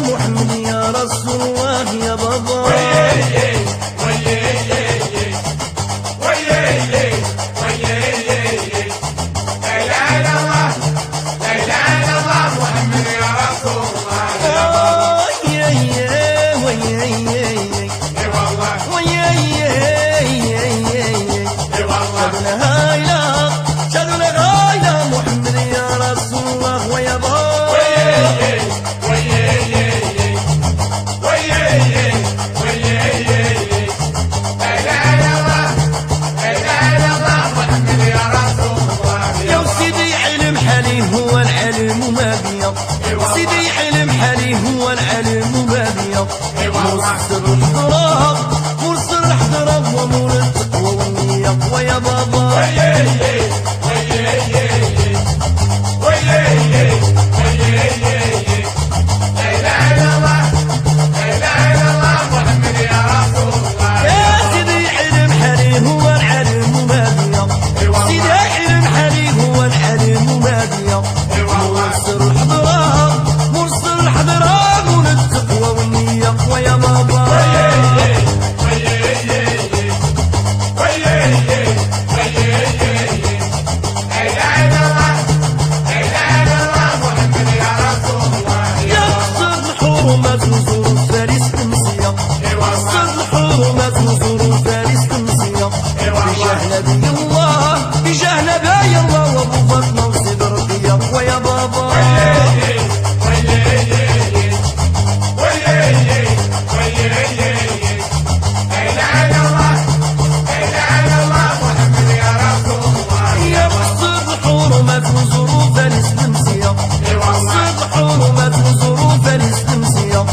محمد يا رسول الله يا بابا. هو العلم ما بيض سيدي حلم حالي هو العلم ما بيض مرسل الحضراب مرسل الحضراب ومول التقوى والنية ويا بابا. بجاه نبي الله وابو فاطمه وسيد رقيه ويا بابا. يقصد حرمات وظروف الاستمسيه، يقصد حرمات وظروف الاستمسيه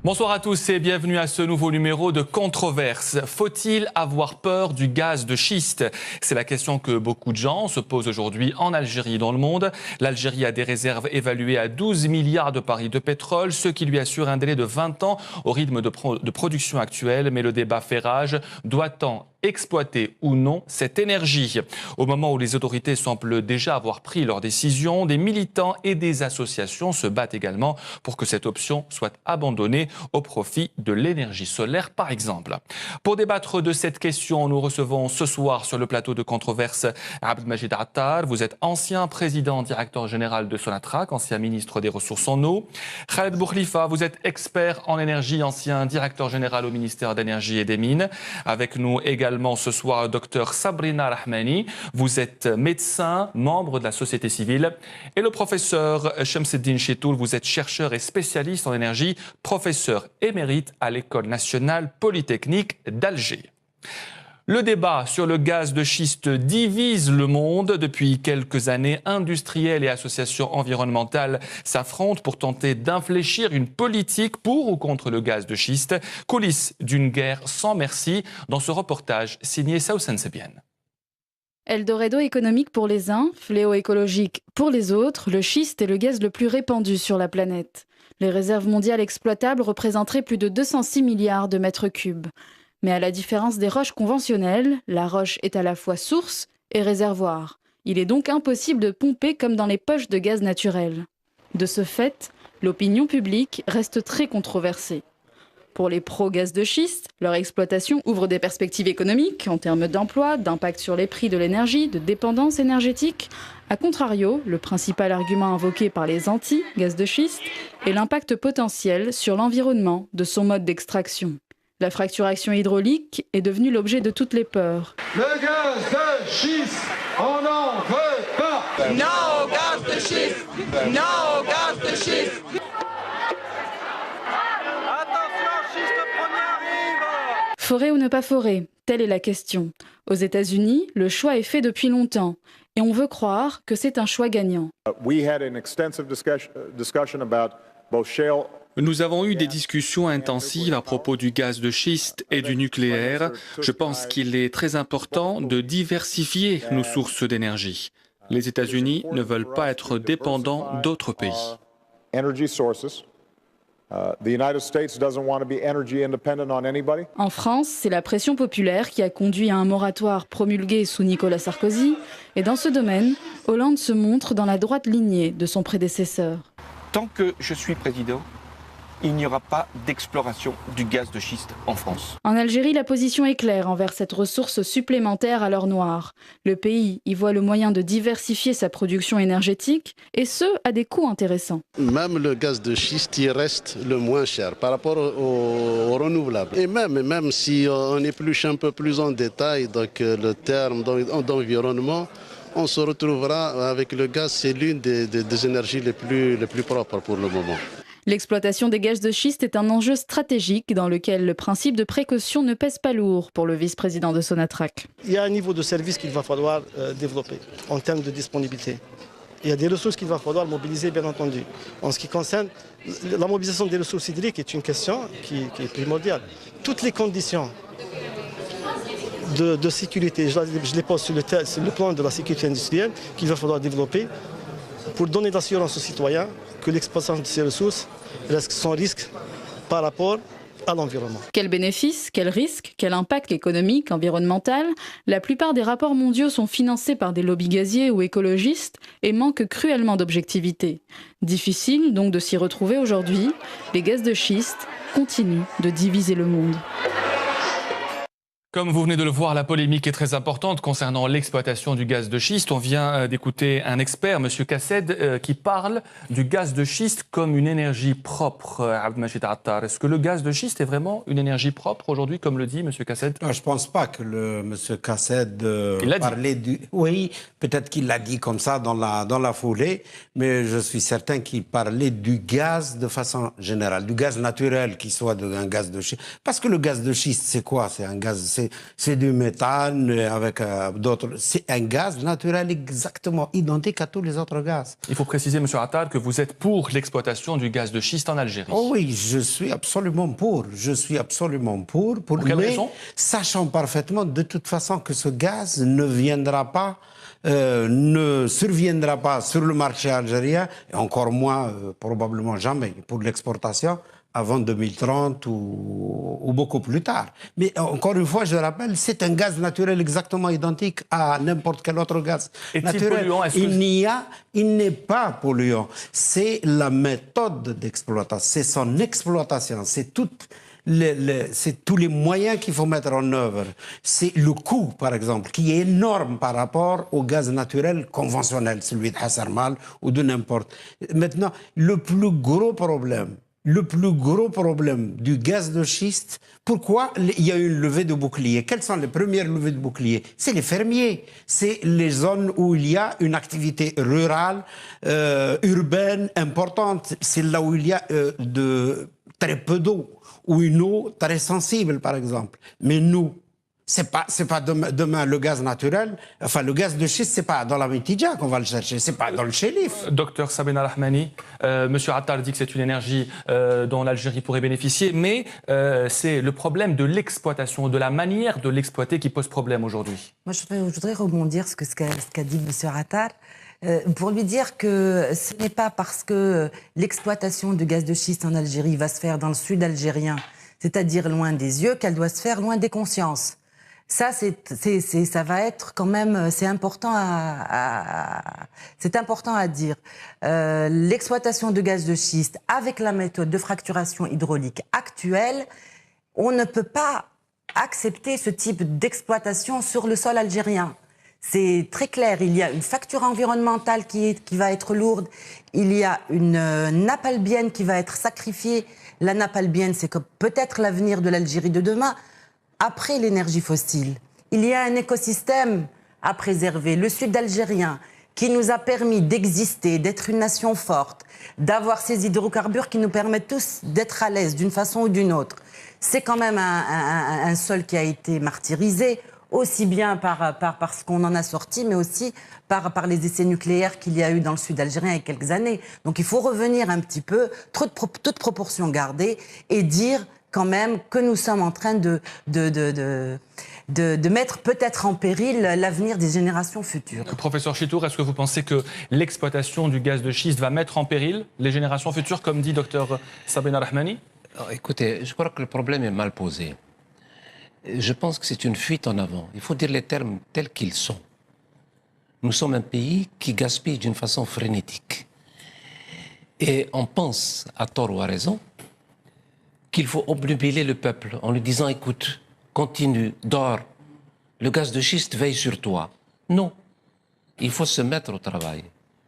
Bonsoir à tous et bienvenue à ce nouveau numéro de Controverse. Faut-il avoir peur du gaz de schiste? C'est la question que beaucoup de gens se posent aujourd'hui en Algérie et dans le monde. L'Algérie a des réserves évaluées à 12 milliards de barils de pétrole, ce qui lui assure un délai de 20 ans au rythme de production actuel. Mais le débat fait rage. Doit-on exploiter ou non cette énergie? Au moment où les autorités semblent déjà avoir pris leurs décisions, des militants et des associations se battent également pour que cette option soit abandonnée au profit de l'énergie solaire, par exemple. Pour débattre de cette question, nous recevons ce soir sur le plateau de Controverse Abdelmajid Attar. Vous êtes ancien président directeur général de Sonatrach, ancien ministre des Ressources en eau. Khaled Boukhlifa, vous êtes expert en énergie, ancien directeur général au ministère d'énergie et des mines. Avec nous également ce soir, Dr Sabrina Rahmani. Vous êtes médecin, membre de la société civile. Et le professeur Shamseddine Chetoul, vous êtes chercheur et spécialiste en énergie, professeur émérite à l'École nationale polytechnique d'Alger. Le débat sur le gaz de schiste divise le monde. Depuis quelques années, industriels et associations environnementales s'affrontent pour tenter d'infléchir une politique pour ou contre le gaz de schiste. Coulisses d'une guerre sans merci dans ce reportage signé Saoussen Sebienne. Eldorado économique pour les uns, fléau écologique pour les autres, le schiste est le gaz le plus répandu sur la planète. Les réserves mondiales exploitables représenteraient plus de 206 milliards de mètres cubes. Mais à la différence des roches conventionnelles, la roche est à la fois source et réservoir. Il est donc impossible de pomper comme dans les poches de gaz naturel. De ce fait, l'opinion publique reste très controversée. Pour les pro-gaz de schiste, leur exploitation ouvre des perspectives économiques en termes d'emploi, d'impact sur les prix de l'énergie, de dépendance énergétique. A contrario, le principal argument invoqué par les anti-gaz de schiste est l'impact potentiel sur l'environnement de son mode d'extraction. La fracturation hydraulique est devenue l'objet de toutes les peurs. Le gaz de schiste, on n'en veut pas. No gaz de schiste, no gaz de schiste. Forer ou ne pas forer, telle est la question. Aux États-Unis, le choix est fait depuis longtemps. Et on veut croire que c'est un choix gagnant. Nous avons eu des discussions intensives à propos du gaz de schiste et du nucléaire. Je pense qu'il est très important de diversifier nos sources d'énergie. Les États-Unis ne veulent pas être dépendants d'autres pays. En France, c'est la pression populaire qui a conduit à un moratoire promulgué sous Nicolas Sarkozy. Et dans ce domaine, Hollande se montre dans la droite lignée de son prédécesseur. Tant que je suis président, il n'y aura pas d'exploration du gaz de schiste en France. En Algérie, la position est claire envers cette ressource supplémentaire à l'or noir. Le pays y voit le moyen de diversifier sa production énergétique, et ce, à des coûts intéressants. Même le gaz de schiste, il reste le moins cher par rapport aux renouvelables. Et même si on épluche un peu plus en détail donc, le terme d'environnement, on se retrouvera avec le gaz, c'est l'une des énergies les plus propres pour le moment. L'exploitation des gaz de schiste est un enjeu stratégique dans lequel le principe de précaution ne pèse pas lourd pour le vice-président de Sonatrach. Il y a un niveau de service qu'il va falloir développer en termes de disponibilité. Il y a des ressources qu'il va falloir mobiliser, bien entendu. En ce qui concerne la mobilisation des ressources hydriques est une question qui est primordiale. Toutes les conditions de sécurité, je les pose sur le plan de la sécurité industrielle qu'il va falloir développer pour donner l'assurance aux citoyens que l'exploitation de ces ressources reste sans risque par rapport à l'environnement. Quels bénéfices, quels risques, quel impact économique, environnemental? La plupart des rapports mondiaux sont financés par des lobbies gaziers ou écologistes et manquent cruellement d'objectivité. Difficile donc de s'y retrouver aujourd'hui. Les gaz de schiste continuent de diviser le monde. Comme vous venez de le voir, la polémique est très importante concernant l'exploitation du gaz de schiste. On vient d'écouter un expert, M. Kassed, qui parle du gaz de schiste comme une énergie propre. Abdelmajid Attar, est-ce que le gaz de schiste est vraiment une énergie propre aujourd'hui, comme le dit M. Kassed? Je ne pense pas que M. Kassed parlait du... Oui, peut-être qu'il l'a dit comme ça dans la foulée, mais je suis certain qu'il parlait du gaz de façon générale, du gaz naturel qui soit un gaz de schiste. Parce que le gaz de schiste, c'est quoi? C'est un gaz... c'est du méthane avec d'autres. C'est un gaz naturel exactement identique à tous les autres gaz. Il faut préciser, M. Attal, que vous êtes pour l'exploitation du gaz de schiste en Algérie. Oh oui, je suis absolument pour. Je suis absolument pour. Pour quelle raison ? Sachant parfaitement de toute façon que ce gaz ne viendra pas, ne surviendra pas sur le marché algérien, et encore moins, probablement jamais, pour l'exportation, avant 2030 ou beaucoup plus tard. Mais encore une fois, je rappelle, c'est un gaz naturel exactement identique à n'importe quel autre gaz naturel. Il n'est pas polluant. C'est la méthode d'exploitation, c'est son exploitation, c'est tous les moyens qu'il faut mettre en œuvre. C'est le coût, par exemple, qui est énorme par rapport au gaz naturel conventionnel, celui de Hassermal ou de n'importe. Maintenant, le plus gros problème du gaz de schiste, pourquoi il y a eu une levée de bouclier? Quelles sont les premières levées de bouclier? C'est les fermiers, c'est les zones où il y a une activité rurale, urbaine, importante. C'est là où il y a de très peu d'eau, ou une eau très sensible, par exemple. Mais nous, c'est pas demain le gaz naturel, enfin le gaz de schiste, c'est pas dans la Mitidja qu'on va le chercher, c'est pas dans le Chélif. Docteur Sabena Rahmani, Monsieur Attal dit que c'est une énergie dont l'Algérie pourrait bénéficier, mais c'est le problème de l'exploitation, de la manière de l'exploiter qui pose problème aujourd'hui. Moi, je voudrais rebondir sur ce qu'a dit Monsieur Attal. Pour lui dire que ce n'est pas parce que l'exploitation du gaz de schiste en Algérie va se faire dans le sud algérien, c'est-à-dire loin des yeux, qu'elle doit se faire loin des consciences. Ça, ça va être quand même, c'est important à dire. L'exploitation de gaz de schiste avec la méthode de fracturation hydraulique actuelle, on ne peut pas accepter ce type d'exploitation sur le sol algérien. C'est très clair, il y a une facture environnementale qui va être lourde, il y a une nappe albienne qui va être sacrifiée. La nappe albienne, c'est peut-être l'avenir de l'Algérie de demain, après l'énergie fossile. Il y a un écosystème à préserver, le sud algérien, qui nous a permis d'exister, d'être une nation forte, d'avoir ces hydrocarbures qui nous permettent tous d'être à l'aise d'une façon ou d'une autre. C'est quand même un sol qui a été martyrisé, aussi bien par ce qu'on en a sorti, mais aussi par les essais nucléaires qu'il y a eu dans le sud algérien il y a quelques années. Donc il faut revenir un petit peu, toute proportion gardée, et dire quand même que nous sommes en train de mettre peut-être en péril l'avenir des générations futures. Professeur Chitour, est-ce que vous pensez que l'exploitation du gaz de schiste va mettre en péril les générations futures, comme dit Dr Sabena Rahmani? Écoutez, je crois que le problème est mal posé. Je pense que c'est une fuite en avant. Il faut dire les termes tels qu'ils sont. Nous sommes un pays qui gaspille d'une façon frénétique. Et on pense, à tort ou à raison, qu'il faut obnubiler le peuple en lui disant « écoute, continue, dors, le gaz de schiste veille sur toi ». Non, il faut se mettre au travail.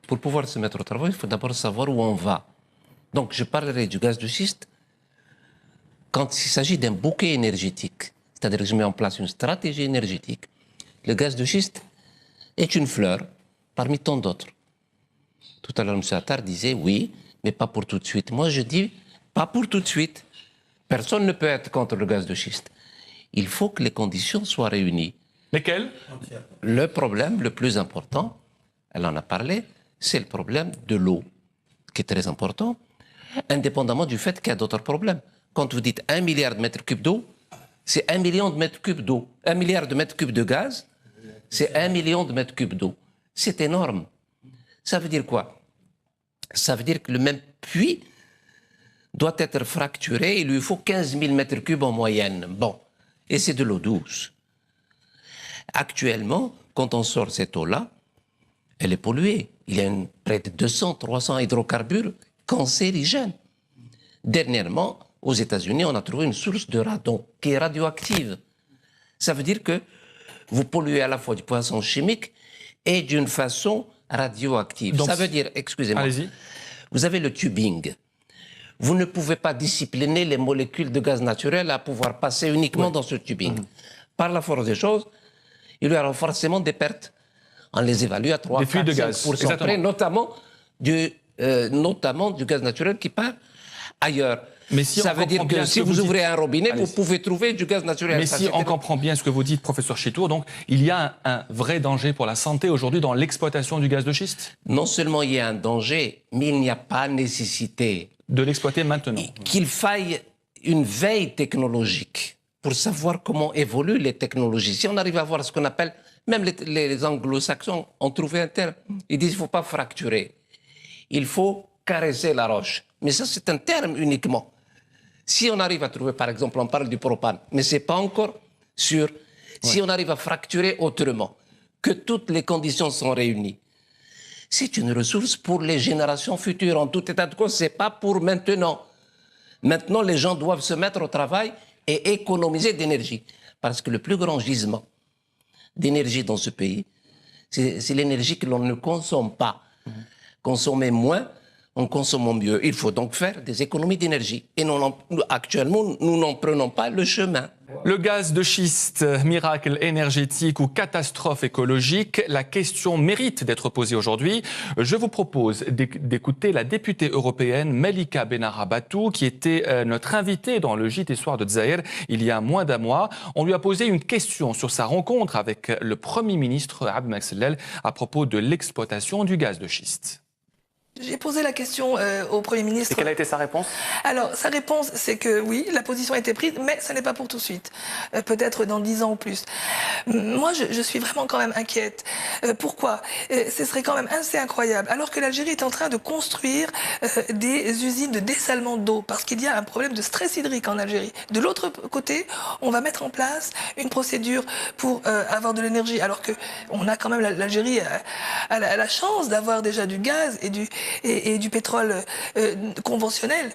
Pour pouvoir se mettre au travail, il faut d'abord savoir où on va. Donc je parlerai du gaz de schiste quand il s'agit d'un bouquet énergétique. C'est-à-dire que je mets en place une stratégie énergétique. Le gaz de schiste est une fleur parmi tant d'autres. Tout à l'heure, M. Attal disait oui, mais pas pour tout de suite. Moi, je dis pas pour tout de suite. Personne ne peut être contre le gaz de schiste. Il faut que les conditions soient réunies. Lesquelles? Le problème le plus important, elle en a parlé, c'est le problème de l'eau, qui est très important, indépendamment du fait qu'il y a d'autres problèmes. Quand vous dites 1 milliard de mètres cubes d'eau, c'est 1 million de mètres cubes d'eau. 1 milliard de mètres cubes de gaz, c'est 1 million de mètres cubes d'eau. C'est énorme. Ça veut dire quoi? Ça veut dire que le même puits doit être fracturé. Il lui faut 15 000 mètres cubes en moyenne. Bon. Et c'est de l'eau douce. Actuellement, quand on sort cette eau-là, elle est polluée. Il y a près de 200, 300 hydrocarbures cancérigènes. Dernièrement, aux États-Unis, on a trouvé une source de radon qui est radioactive. Ça veut dire que vous polluez à la fois du poison chimique et d'une façon radioactive. Donc, ça veut dire, excusez-moi, vous avez le tubing. Vous ne pouvez pas discipliner les molécules de gaz naturel à pouvoir passer uniquement dans ce tubing. Par la force des choses, il y aura forcément des pertes. On les évalue à 3, 4, 5% près, notamment du gaz naturel qui part ailleurs. Mais si ça veut dire que si vous ouvrez un robinet, vous pouvez trouver du gaz naturel. Mais si on comprend bien ce que vous dites, professeur Chitour, donc il y a un vrai danger pour la santé aujourd'hui dans l'exploitation du gaz de schiste? Non seulement il y a un danger, mais il n'y a pas nécessité de l'exploiter maintenant. Qu'il faille une veille technologique pour savoir comment évoluent les technologies. Si on arrive à voir ce qu'on appelle, même les anglo-saxons ont trouvé un terme, ils disent qu'il ne faut pas fracturer, il faut caresser la roche. Mais ça, c'est un terme uniquement. Si on arrive à trouver, par exemple, on parle du propane, mais ce n'est pas encore sûr. Si on arrive à fracturer autrement, que toutes les conditions sont réunies, c'est une ressource pour les générations futures. En tout état de cause, ce n'est pas pour maintenant. Maintenant, les gens doivent se mettre au travail et économiser d'énergie. Parce que le plus grand gisement d'énergie dans ce pays, c'est l'énergie que l'on ne consomme pas. Consommer moins en consommant mieux. Il faut donc faire des économies d'énergie. Et actuellement, nous n'en prenons pas le chemin. Le gaz de schiste, miracle énergétique ou catastrophe écologique, la question mérite d'être posée aujourd'hui. Je vous propose d'écouter la députée européenne Melika Benarabatou, qui était notre invitée dans le JT Soir de Dzaïr il y a moins d'un mois. On lui a posé une question sur sa rencontre avec le Premier ministre Abdel Mekselel à propos de l'exploitation du gaz de schiste. J'ai posé la question au Premier ministre. Et quelle a été sa réponse? Alors, sa réponse, c'est que oui, la position a été prise, mais ce n'est pas pour tout de suite. Peut-être dans 10 ans ou plus. Moi, je suis vraiment quand même inquiète. Pourquoi? Ce serait quand même assez incroyable. Alors que l'Algérie est en train de construire des usines de dessalement d'eau, parce qu'il y a un problème de stress hydrique en Algérie. De l'autre côté, on va mettre en place une procédure pour avoir de l'énergie, alors que on a quand même l'Algérie a la chance d'avoir déjà du gaz et du pétrole conventionnel.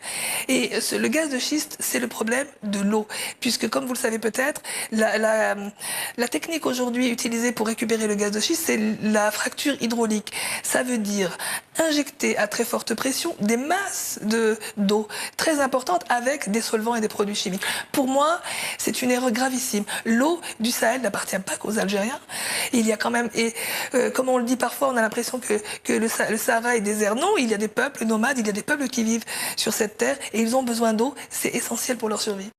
Et le gaz de schiste, c'est le problème de l'eau. Puisque, comme vous le savez peut-être, la technique aujourd'hui utilisée pour récupérer le gaz de schiste, c'est la fracture hydraulique. Ça veut dire injecter à très forte pression des masses d'eau très importantes avec des solvants et des produits chimiques. Pour moi, c'est une erreur gravissime. L'eau du Sahel n'appartient pas qu'aux Algériens. Il y a quand même, comme on le dit parfois, on a l'impression que le Sahara est désert. Non, il y a des peuples nomades, il y a des peuples qui vivent sur cette terre et ils ont besoin d'eau, c'est essentiel pour leur survie.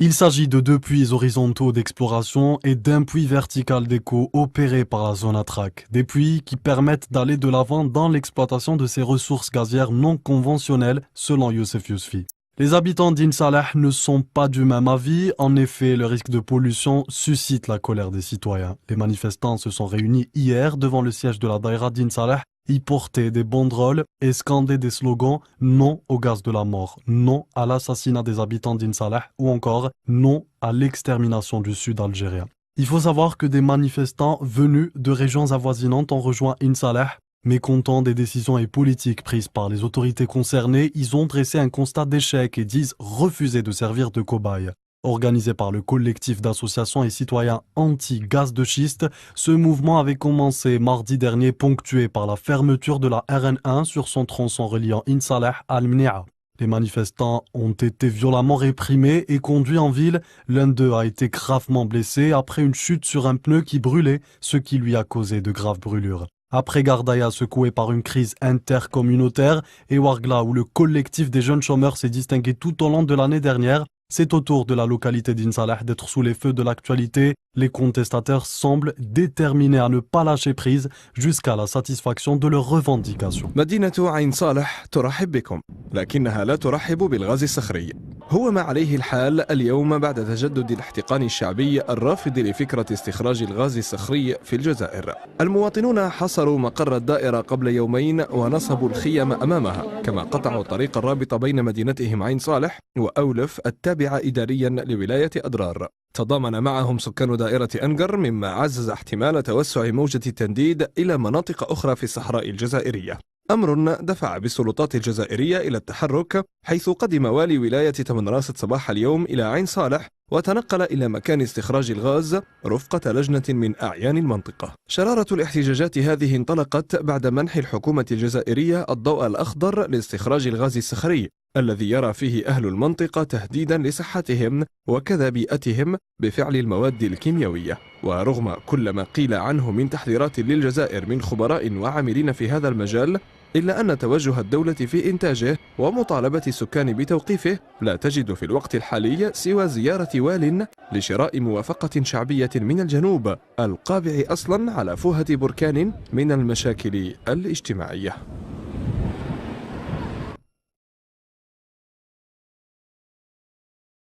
Il s'agit de 2 puits horizontaux d'exploration et d'un puits vertical d'écho opéré par la zone Atrak. Des puits qui permettent d'aller de l'avant dans l'exploitation de ces ressources gazières non conventionnelles, selon Youssef Yousfi. Les habitants d'In Salah ne sont pas du même avis. En effet, le risque de pollution suscite la colère des citoyens. Les manifestants se sont réunis hier devant le siège de la Daïra d'In Salah. Ils portaient des banderoles et scandaient des slogans « Non au gaz de la mort »,« Non à l'assassinat des habitants d'In Salah » ou encore « Non à l'extermination du sud algérien ». Il faut savoir que des manifestants venus de régions avoisinantes ont rejoint In Salah. Mécontents des décisions et politiques prises par les autorités concernées, ils ont dressé un constat d'échec et disent refuser de servir de cobaye. Organisé par le collectif d'associations et citoyens anti-gaz de schiste, ce mouvement avait commencé mardi dernier, ponctué par la fermeture de la RN1 sur son tronçon reliant In Salah à Al-Mnia. Les manifestants ont été violemment réprimés et conduits en ville. L'un d'eux a été gravement blessé après une chute sur un pneu qui brûlait, ce qui lui a causé de graves brûlures. Après Gardaïa secoué par une crise intercommunautaire et Ouargla où le collectif des jeunes chômeurs s'est distingué tout au long de l'année dernière, c'est au tour de la localité d'In Salah d'être sous les feux de l'actualité. Les contestataires semblent déterminés à ne pas lâcher prise jusqu'à la satisfaction de leurs revendications. مدينة عين صالح ترحب بكم، لكنها لا ترحب بالغاز الصخري. هو ما عليه الحال اليوم بعد تجدد الاحتقان الشعبي الرافض لفكرة استخراج الغاز الصخري في الجزائر. المواطنون حصروا مقر الدائرة قبل يومين ونصبوا الخيم أمامها، كما قطعوا الطريق الرابط بين مدينتهم عين صالح وأولف التابعة إداريا لولاية أضرار. تضامن معهم سكان دائرة أنقر مما عزز احتمال توسع موجة التنديد إلى مناطق أخرى في الصحراء الجزائرية. أمر دفع بالسلطات الجزائرية إلى التحرك، حيث قدم والي ولاية تمنراست صباح اليوم إلى عين صالح وتنقل إلى مكان استخراج الغاز رفقة لجنة من أعيان المنطقة. شرارة الاحتجاجات هذه انطلقت بعد منح الحكومة الجزائرية الضوء الأخضر لاستخراج الغاز الصخري، الذي يرى فيه أهل المنطقة تهديدا لصحتهم وكذا بيئتهم بفعل المواد الكيميائية. ورغم كل ما قيل عنه من تحذيرات للجزائر من خبراء وعاملين في هذا المجال، إلا أن توجه الدولة في إنتاجه ومطالبة السكان بتوقيفه لا تجد في الوقت الحالي سوى زيارة وال لشراء موافقة شعبية من الجنوب القابع أصلا على فوهة بركان من المشاكل الاجتماعية.